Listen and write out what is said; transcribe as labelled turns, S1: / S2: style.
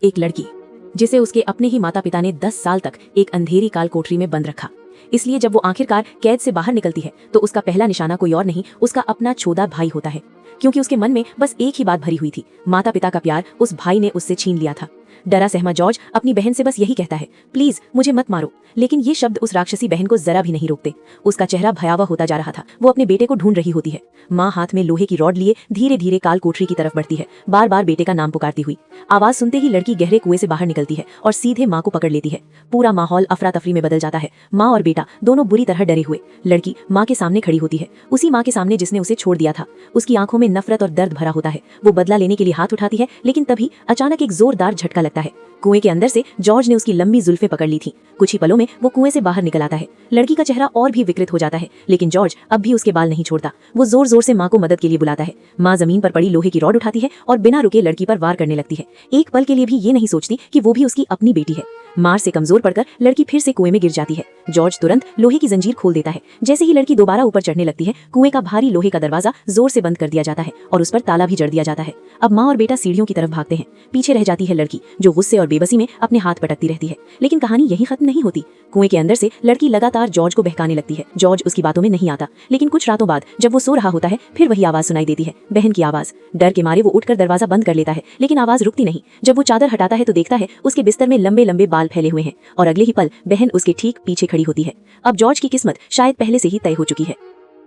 S1: एक लड़की जिसे उसके अपने ही माता पिता ने 10 साल तक एक अंधेरी काल कोठरी में बंद रखा। इसलिए जब वो आखिरकार कैद से बाहर निकलती है तो उसका पहला निशाना कोई और नहीं, उसका अपना छोटा भाई होता है। क्योंकि उसके मन में बस एक ही बात भरी हुई थी, माता पिता का प्यार उस भाई ने उससे छीन लिया था। डरा सहमा जॉर्ज अपनी बहन से बस यही कहता है, प्लीज मुझे मत मारो। लेकिन ये शब्द उस राक्षसी बहन को जरा भी नहीं रोकते। उसका चेहरा भयावह होता जा रहा था। वो अपने बेटे को ढूंढ रही होती है। माँ हाथ में लोहे की रॉड लिए धीरे धीरे काल कोठरी की तरफ बढ़ती है, बार बार बेटे का नाम पुकारती हुई। आवाज सुनते ही लड़की गहरे कुएं से बाहर निकलती है और सीधे माँ को पकड़ लेती है। पूरा माहौल अफरा तफरी में बदल जाता है। माँ और बेटा दोनों बुरी तरह डरे हुए। लड़की माँ के सामने खड़ी होती है, उसी माँ के सामने जिसने उसे छोड़ दिया था। उसकी आंखों में नफरत और दर्द भरा होता है। वो बदला लेने के लिए हाथ उठाती है, लेकिन तभी अचानक एक जोरदार झटका लगता है। कुएं के अंदर से जॉर्ज ने उसकी लंबी जुल्फें पकड़ ली थी। कुछ ही पलों में वो कुएं से बाहर निकल आता है। लड़की का चेहरा और भी विकृत हो जाता है, लेकिन जॉर्ज अब भी उसके बाल नहीं छोड़ता। वो जोर जोर से माँ को मदद के लिए बुलाता है। माँ जमीन पर पड़ी लोहे की रॉड उठाती है और बिना रुके लड़की पर वार करने लगती है। एक पल के लिए भी ये नहीं सोचती कि वो भी उसकी अपनी बेटी है। मार से कमजोर पड़कर लड़की फिर से कुएं में गिर जाती है। जॉर्ज तुरंत लोहे की जंजीर खोल देता है। जैसे ही लड़की दोबारा ऊपर चढ़ने लगती है, कुएं का भारी लोहे का दरवाजा जोर से बंद कर दिया जाता है और उस पर ताला भी जड़ दिया जाता है। अब माँ और बेटा सीढ़ियों की तरफ भागते हैं। पीछे रह जाती है लड़की, जो गुस्से और बेबसी में अपने हाथ पटकती रहती है। लेकिन कहानी यही खत्म नहीं होती। कुएं के अंदर से लड़की लगातार जॉर्ज को बहकाने लगती है। जॉर्ज उसकी बातों में नहीं आता, लेकिन कुछ रातों बाद जब वो सो रहा होता है, फिर वही आवाज सुनाई देती है, बहन की आवाज। डर के मारे वो उठकर दरवाजा बंद कर लेता है, लेकिन आवाज रुकती नहीं। जब वो चादर हटाता है तो देखता है उसके बिस्तर में लंबे लंबे बाल फैले हुए हैं और अगले ही पल बहन उसके ठीक पीछे खड़ी होती है। अब जॉर्ज की किस्मत शायद पहले से ही तय हो चुकी है।